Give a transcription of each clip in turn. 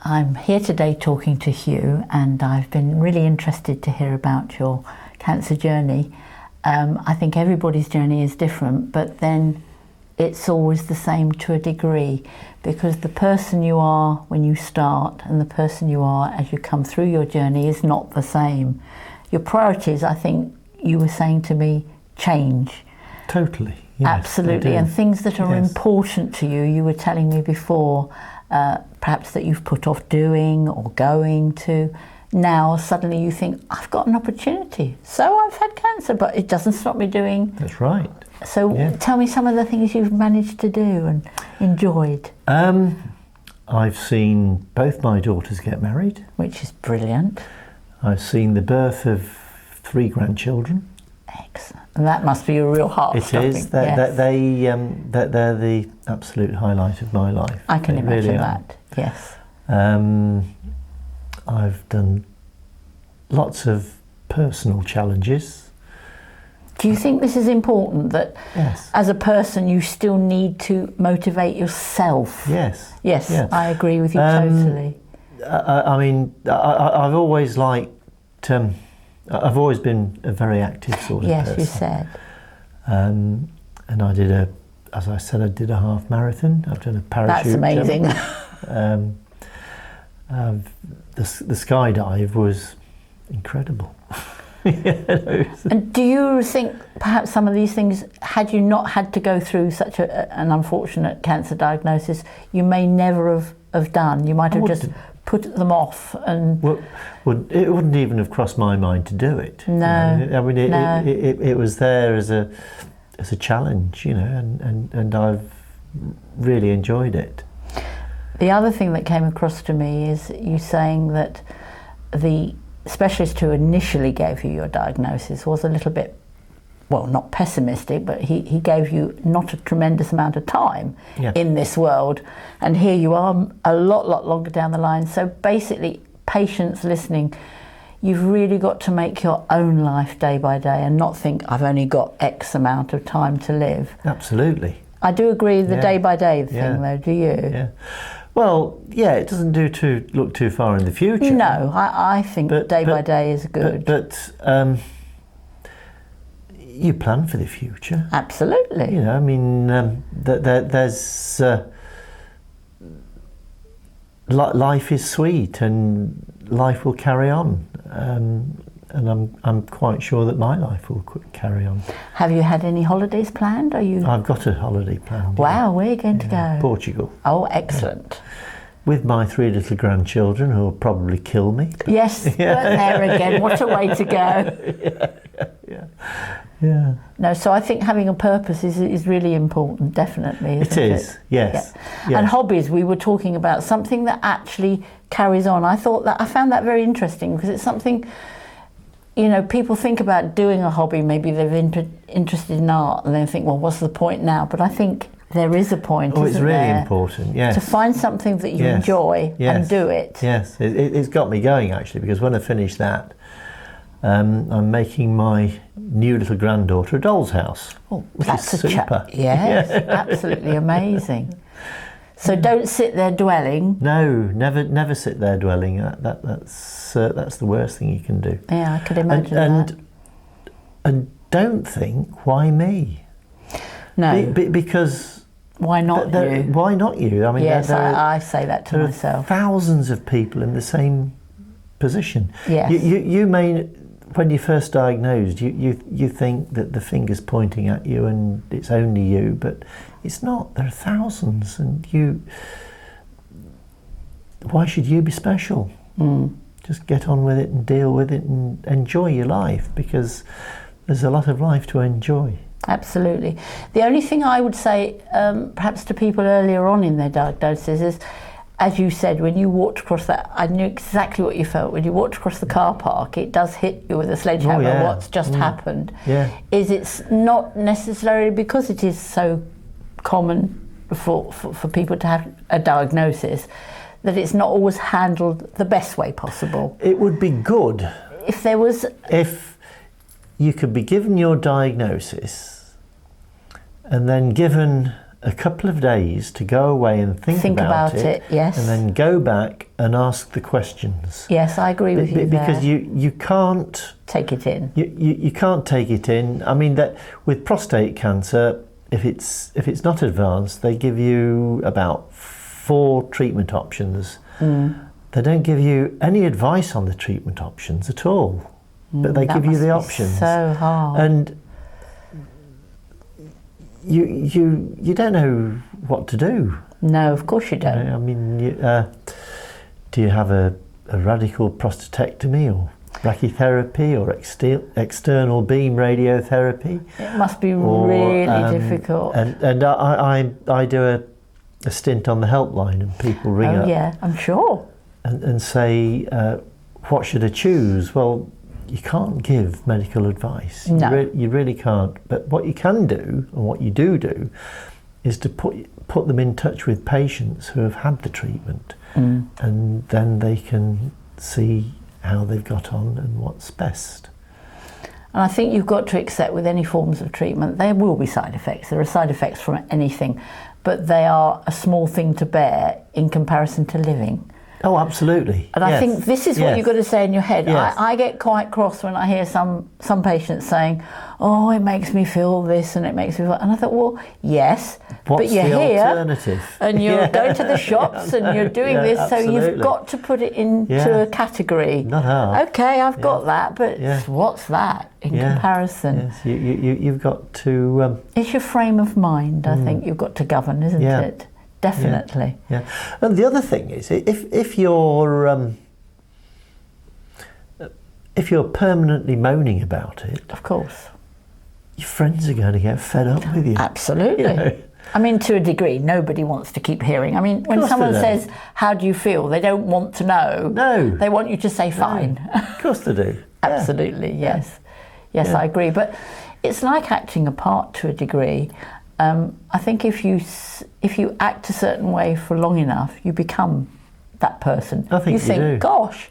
I'm here today talking to Hugh, and I've been really interested to hear about your cancer journey. I think everybody's journey is different, but then it's always the same to a degree, because the person you are when you start and the person you are as you come through your journey is not the same. Your priorities, I think you were saying to me, change. Totally. Yes, absolutely. And things that are important to you, you were telling me before, perhaps that you've put off doing or going to. Now suddenly you think, I've got an opportunity. So I've had cancer, but it doesn't stop me doing. That's right. So tell me some of the things you've managed to do and enjoyed. I've seen both my daughters get married. Which is brilliant. I've seen the birth of 3 grandchildren. Excellent. And that must be a real heart-stopping. It is. They're the absolute highlight of my life. I can imagine really that, yes. I've done lots of personal challenges. Do you think this is important, that yes, as a person you still need to motivate yourself? Yes. Yes, yeah. I agree with you totally. I mean, I've always liked, I've always been a very active sort of person. Yes, you said. And I did as I said, I did a half marathon. I've done a parachute. That's amazing. The skydive was incredible. And do you think perhaps some of these things, had you not had to go through such an unfortunate cancer diagnosis, you may never have done? You might have just put them off, and well, it wouldn't even have crossed my mind to do it. No, I mean, it was there as a challenge, you know, and I've really enjoyed it. The other thing that came across to me is you saying that the specialist who initially gave you your diagnosis was a little bit, well, not pessimistic, but he gave you not a tremendous amount of time in this world, and here you are a lot longer down the line. So basically, patients listening, you've really got to make your own life day by day and not think, I've only got X amount of time to live. Absolutely. I do agree with the day by day thing though, do you? Yeah. Well, yeah, it doesn't look too far in the future. No, I think day by day is good. But you plan for the future. Absolutely. You know, I mean, there's life is sweet and life will carry on, and I'm quite sure that my life will carry on. Have you had any holidays planned? I've got a holiday planned. Wow, where are you going to go? Portugal. Oh, excellent. With my 3 little grandchildren, who will probably kill me. Yes, but there again, what a way to go. Yeah. No, so I think having a purpose is really important, definitely, isn't it? It is, yes. Yeah. And hobbies, we were talking about, something that actually carries on. I found that very interesting, because it's something, you know, people think about doing a hobby, maybe they're interested in art, and then think, well, what's the point now? But I think there is a point, it's really there, important, yes. to find something that you enjoy and do it. Yes, it's got me going, actually, because when I finish that, I'm making my new little granddaughter a doll's house. Oh, which that's is super. Yes, absolutely amazing. So don't sit there dwelling. No, never sit there dwelling. That's the worst thing you can do. Yeah, I could imagine that. And don't think, why me? No. Because why not you? Why not you? I mean, yes, I say that to myself. There are thousands of people in the same position. Yes. You may, when you're first diagnosed, you think that the finger's pointing at you and it's only you, but it's not. There are thousands, and why should you be special? Just get on with it and deal with it and enjoy your life, because there's a lot of life to enjoy. Absolutely. The only thing I would say, perhaps to people earlier on in their diagnosis, is, as you said, when you walked across that, I knew exactly what you felt. When you walked across the car park, it does hit you with a sledgehammer, what's just happened. Yeah. Is it's not necessarily because it is so common for people to have a diagnosis, that it's not always handled the best way possible. It would be good if there was... If you could be given your diagnosis and then given a couple of days to go away and think about it. Yes. And then go back and ask the questions. Yes, I agree with you because there. you can't take it in. You can't take it in. I mean, that with prostate cancer, if it's not advanced, they give you about 4 treatment options. They don't give you any advice on the treatment options at all, but they give you the options. So hard. And you don't know what to do. No, of course you don't. I mean, do you have a radical prostatectomy or brachytherapy or external beam radiotherapy? It must be really difficult. And I do a stint on the helpline, and people ring up. Oh yeah, I'm sure. And say, what should I choose? Well, you can't give medical advice. No. You really can't. But what you can do, and what you do, is to put them in touch with patients who have had the treatment, and then they can see how they've got on and what's best. And I think you've got to accept with any forms of treatment, there will be side effects. There are side effects from anything, but they are a small thing to bear in comparison to living. Oh, absolutely. And I think this is what you've got to say in your head. Yes. I get quite cross when I hear some patients saying, oh, it makes me feel this and it makes me feel... And I thought, well, yes, What's but you're the here alternative? and you're going to the shops and you're doing this, absolutely. so you've got to put it into a category. Not hard. Okay, I've got that, but what's that in comparison? Yes, you've got to... It's your frame of mind, I think, you've got to govern, isn't it? Definitely. Yeah. And the other thing is, if you're permanently moaning about it, of course, your friends are going to get fed up with you. Absolutely. You know? I mean, to a degree, nobody wants to keep hearing. I mean, when someone says, "How do you feel?" they don't want to know. No. They want you to say, "Fine." No. Of course they do. Absolutely. Yes. Yes, I agree. But it's like acting a part to a degree. I think if you act a certain way for long enough, you become that person. I think you think, do. gosh,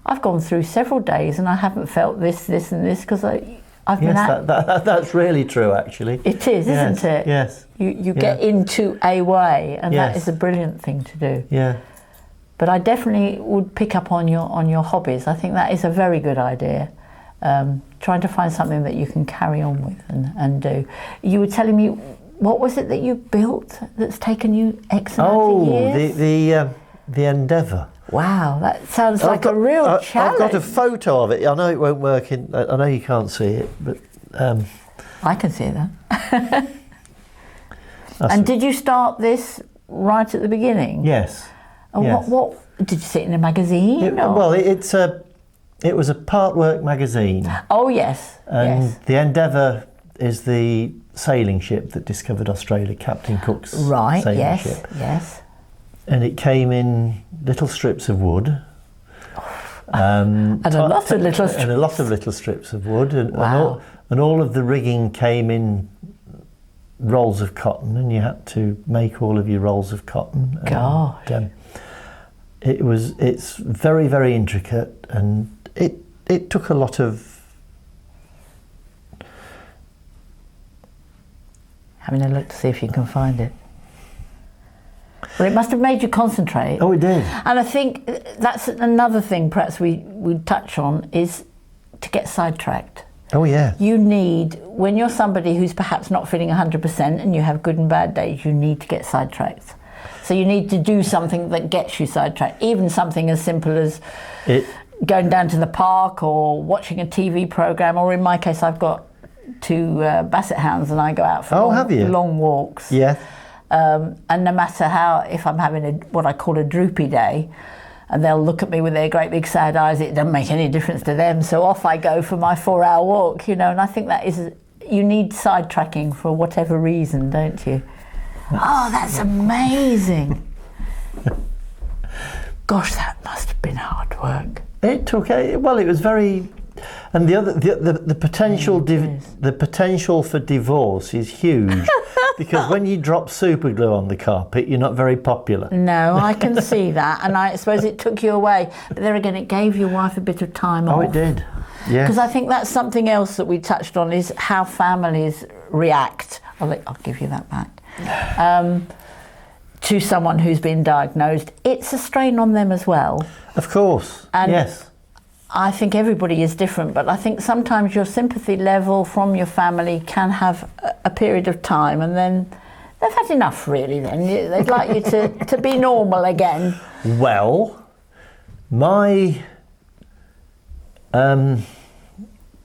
I've gone through several days and I haven't felt this, and this because I've been that's really true, actually. It is, isn't it? Yes. You get into a way, and that is a brilliant thing to do. Yeah. But I definitely would pick up on your hobbies. I think that is a very good idea. Trying to find something that you can carry on with and do. You were telling me, what was it that you built that's taken you X amount of years? The Endeavour. Wow, that sounds like a real challenge. I've got a photo of it. I know it won't work I know you can't see it, but... I can see that. And did you start this right at the beginning? Yes. And yes. What did you see it in a magazine? It was a part work magazine. Oh yes. And the Endeavour is the sailing ship that discovered Australia, Captain Cook's sailing ship. Yes. And it came in little strips of wood. And a lot of little strips. And a lot of little strips of wood. And, wow. and all of the rigging came in rolls of cotton, and you had to make all of your rolls of cotton. Gosh. And, it's very, very intricate, and it took a lot of having a look to see if you can find it. Well, it must have made you concentrate. Oh, it did. And I think that's another thing perhaps we touch on, is to get sidetracked. Oh, yeah. You need, when you're somebody who's perhaps not feeling 100% and you have good and bad days, you need to get sidetracked. So you need to do something that gets you sidetracked, even something as simple as going down to the park or watching a TV programme, or in my case, I've got 2 basset hounds and I go out for long walks. Yeah. And no matter how, if I'm having what I call a droopy day, and they'll look at me with their great big sad eyes, it doesn't make any difference to them, so off I go for my 4-hour walk, and I think that is, you need sidetracking for whatever reason, don't you? Oh, that's amazing. Gosh, that must have been hard work. It took, it was very, and the potential the potential for divorce is huge. Because when you drop super glue on the carpet, you're not very popular. No, I can see that, and I suppose it took you away. But there again, it gave your wife a bit of time off. Oh, it did. Yeah. Because I think that's something else that we touched on, is how families react. I'll give you that back. to someone who's been diagnosed, it's a strain on them as well. Of course, And yes. I think everybody is different, but I think sometimes your sympathy level from your family can have a period of time, and then they've had enough, really. Then they'd like you to be normal again. Well, my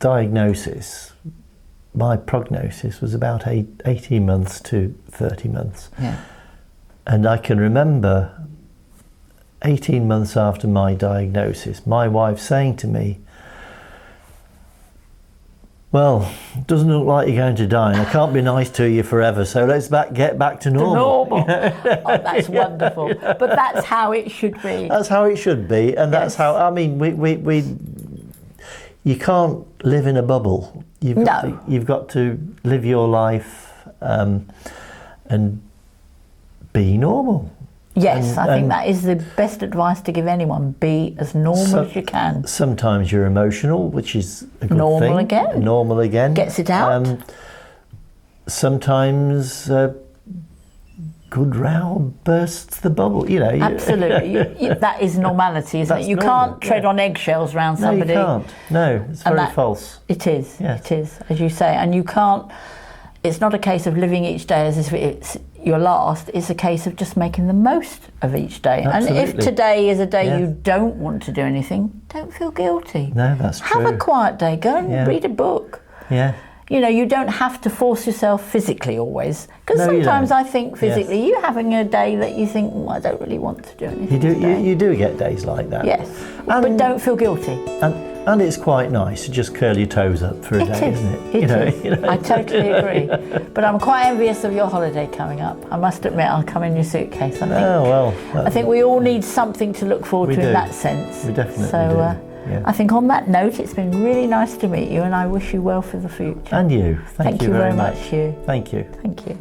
diagnosis, my prognosis was about 18 months to 30 months. Yeah. And I can remember 18 months after my diagnosis, my wife saying to me, well, it doesn't look like you're going to die, and I can't be nice to you forever, so let's get back to normal. Oh, that's wonderful. But that's how it should be. That's how it should be, and that's how, I mean, you can't live in a bubble. You've got to live your life and be normal. Yes, I think that is the best advice to give anyone. Be as normal as you can. Sometimes you're emotional, which is a good normal thing. Again. Normal again. Gets it out. Sometimes good row bursts the bubble. You know. Absolutely, that is normality, isn't it? You can't tread on eggshells around somebody. No, you can't. No, it's very false. It is. Yes. It is, as you say, and you can't. It's not a case of living each day as if it's your last. It's a case of just making the most of each day. Absolutely. And if today is a day you don't want to do anything, don't feel guilty. No, that's true. Have a quiet day. Go and read a book. Yeah. You know, you don't have to force yourself physically always. Because sometimes I think physically, you having a day that you think, I don't really want to do anything. You do get days like that. Yes, but don't feel guilty. And it's quite nice to just curl your toes up for a day, isn't it? It is. I totally agree. But I'm quite envious of your holiday coming up. I must admit, I'll come in your suitcase. I think. Oh, well. I think we all need something to look forward to in that sense. We definitely do. Yeah. I think on that note, it's been really nice to meet you, and I wish you well for the future. And you. Thank you very much, Hugh. Thank you. Thank you.